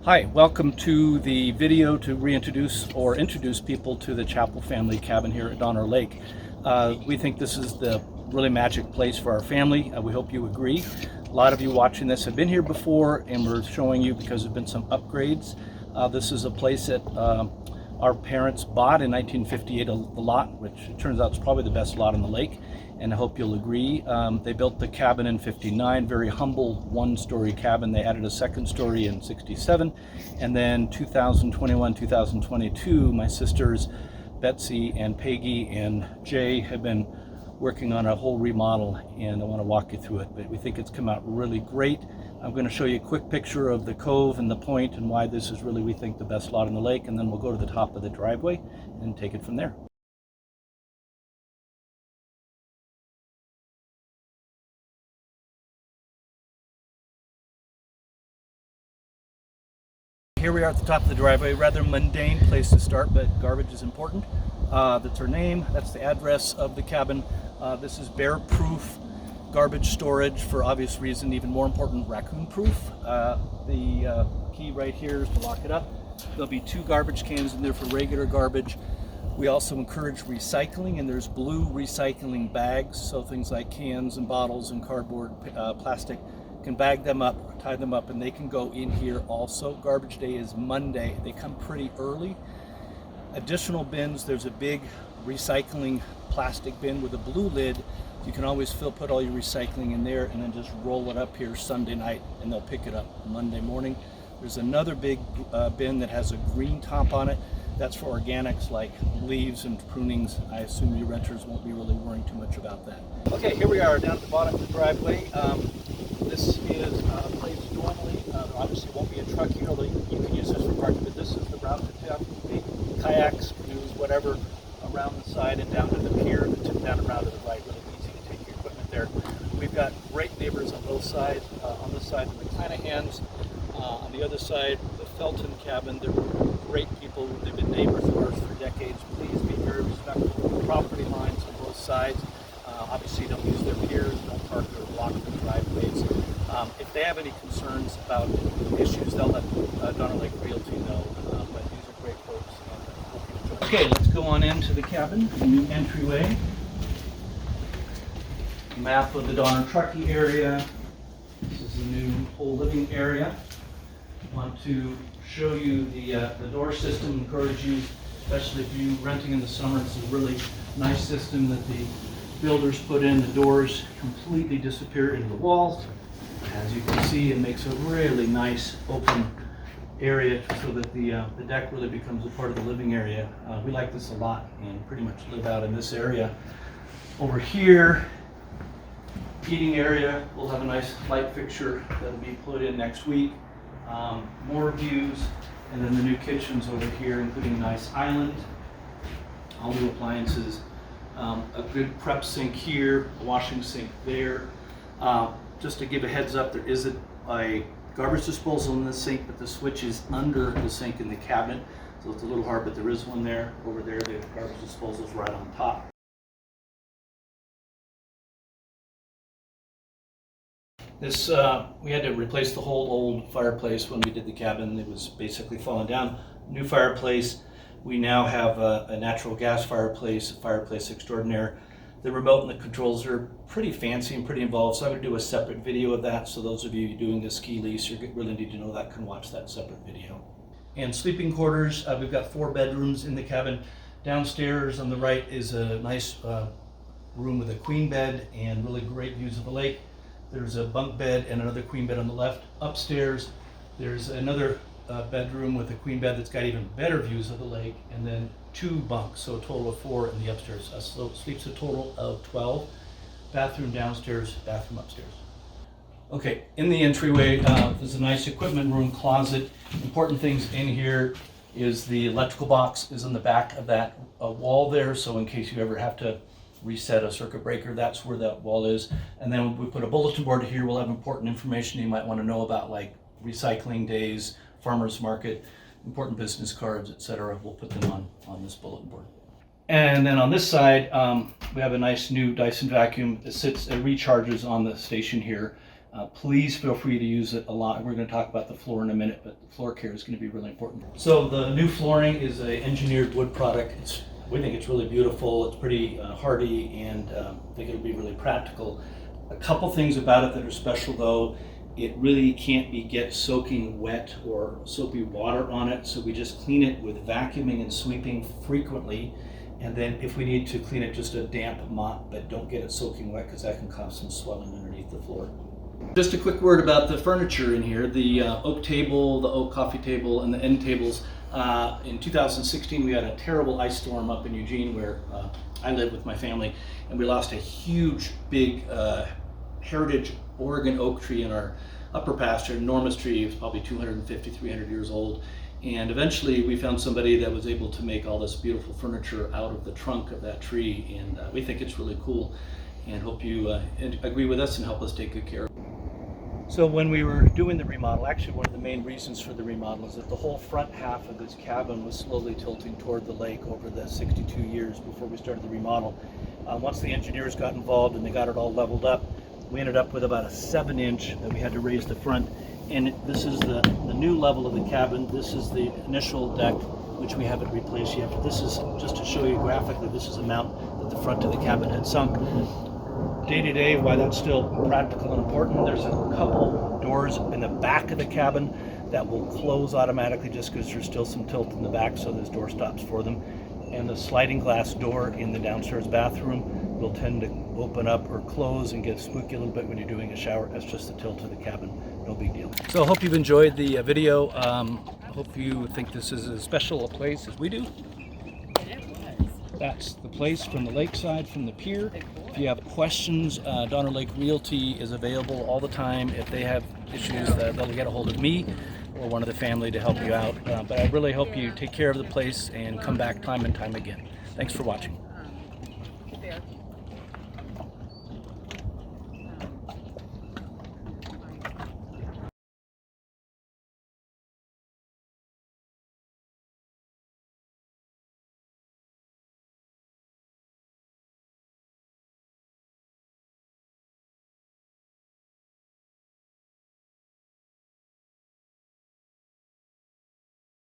Hi, welcome to the video to reintroduce or introduce people to the Chappell family cabin here at Donner Lake. We think this is the really magic place for our family. We hope you agree. A lot of you watching this have been here before, and we're showing you because there have been some upgrades. This is a place that our parents bought in 1958, the lot, which it turns out is probably the best lot on the lake, and I hope you'll agree. They built the cabin in 59, very humble one-story cabin. They added a second story in 67, and then 2021, 2022, my sisters Betsy and Peggy and Jay have been working on a whole remodel, and I want to walk you through it, but we think it's come out really great. I'm going to show you a quick picture of the cove and the point and why this is really, we think, the best lot on the lake, and then we'll go to the top of the driveway and take it from there. Here we are at the top of the driveway. Rather mundane place to start, but garbage is important. That's our name. That's the address of the cabin. This is bear-proof garbage storage for obvious reason. Even more important, raccoon-proof. The key right here is to lock it up. There'll be 2 garbage cans in there for regular garbage. We also encourage recycling, and there's blue recycling bags, so things like cans and bottles and cardboard, plastic. Can bag them up, tie them up, and they can go in here also. Garbage day is Monday. They come pretty early. Additional bins, there's a big recycling plastic bin with a blue lid. You can always put all your recycling in there and then just roll it up here Sunday night, and they'll pick it up Monday morning. There's another big bin that has a green top on it. That's for organics like leaves and prunings. I assume your renters won't be really worrying too much about that. Okay, here we are down at the bottom of the driveway. This is a place normally, obviously won't be a Truckee, although you can use this for parking, but this is the route to town. Kayaks, canoes, whatever, around the side and down to the pier, and tip down around to the right. Really easy to take your equipment there. We've got great neighbors on both sides. On this side, the McClanahans. On the other side, the Felton cabin. They're great people. They've been neighbors of ours for decades. Please be very respectful of the property lines on both sides. Obviously, don't use their piers, don't park or block the driveways. If they have any concerns about issues, they'll let Donner Lake Realty know. But these are great folks, and hope you enjoy. Okay, let's go on into the cabin, the new entryway. Map of the Donner Truckee area. This is the new whole living area. I want to show you the door system. Encourage you, especially if you're renting in the summer, it's a really nice system that the builders put in. The doors completely disappear into the walls. As you can see, it makes a really nice open area so that the deck really becomes a part of the living area. We like this a lot and pretty much live out in this area. Over here, heating area, we'll have a nice light fixture that'll be put in next week. More views, and then the new kitchen's over here, including a nice island, all new appliances, a good prep sink here, a washing sink there. Just to give a heads up, there is a garbage disposal in the sink, but the switch is under the sink in the cabinet, so it's a little hard, but there is one there. Over there, the garbage disposal is right on top. This, we had to replace the whole old fireplace when we did the cabin. It was basically falling down. New fireplace. We now have a natural gas fireplace, a fireplace extraordinaire. The remote and the controls are pretty fancy and pretty involved, so I'm going to do a separate video of that. So those of you doing the ski lease, you really need to know that, can watch that separate video. And sleeping quarters, we've got 4 bedrooms in the cabin. Downstairs on the right is a nice room with a queen bed and really great views of the lake. There's a bunk bed and another queen bed on the left. Upstairs, there's another bedroom with a queen bed that's got even better views of the lake, and then 2 bunks, so a total of 4 in the upstairs. So sleeps a total of 12. Bathroom downstairs, bathroom upstairs. Okay, in the entryway, there's a nice equipment room, closet. Important things in here is the electrical box is in the back of that wall there, so in case you ever have to reset a circuit breaker, that's where that wall is. And then we put a bulletin board here. We'll have important information you might want to know about, like recycling days, farmers market, important business cards, etc. We'll put them on this bulletin board. And then on this side, we have a nice new Dyson vacuum. It recharges on the station here. Please feel free to use it a lot. We're going to talk about the floor in a minute, but the floor care is going to be really important. So the new flooring is an engineered wood product. We think it's really beautiful. It's pretty hardy, and I think it'll be really practical. A couple things about it that are special though. It really can't get soaking wet or soapy water on it, so we just clean it with vacuuming and sweeping frequently. And then if we need to clean it, just a damp mop, but don't get it soaking wet because that can cause some swelling underneath the floor. Just a quick word about the furniture in here. The oak table, the oak coffee table, and the end tables. In 2016, we had a terrible ice storm up in Eugene where I live with my family, and we lost a huge, big heritage Oregon oak tree in our upper pasture, enormous tree. It was probably 250, 300 years old. And eventually we found somebody that was able to make all this beautiful furniture out of the trunk of that tree, and we think it's really cool, and hope you agree with us and help us take good care of it. So when we were doing the remodel, actually one of the main reasons for the remodel is that the whole front half of this cabin was slowly tilting toward the lake over the 62 years before we started the remodel. Once the engineers got involved and they got it all leveled up, we ended up with about a 7-inch that we had to raise the front. And this is the new level of the cabin. This is the initial deck, which we haven't replaced yet. This is, just to show you graphically, this is the amount that the front of the cabin had sunk. Day to day, why that's still practical and important, there's a couple doors in the back of the cabin that will close automatically just because there's still some tilt in the back, so there's door stops for them. And the sliding glass door in the downstairs bathroom will tend to open up or close and get spooky a little bit when you're doing a shower. That's just the tilt of the cabin, no big deal. So I hope you've enjoyed the video. I hope you think this is as special a place as we do. That's the place from the lakeside, from the pier. If you have questions, Donner Lake Realty is available all the time. If they have issues, they'll get a hold of me or one of the family to help you out. But I really hope you take care of the place and come back time and time again. Thanks for watching.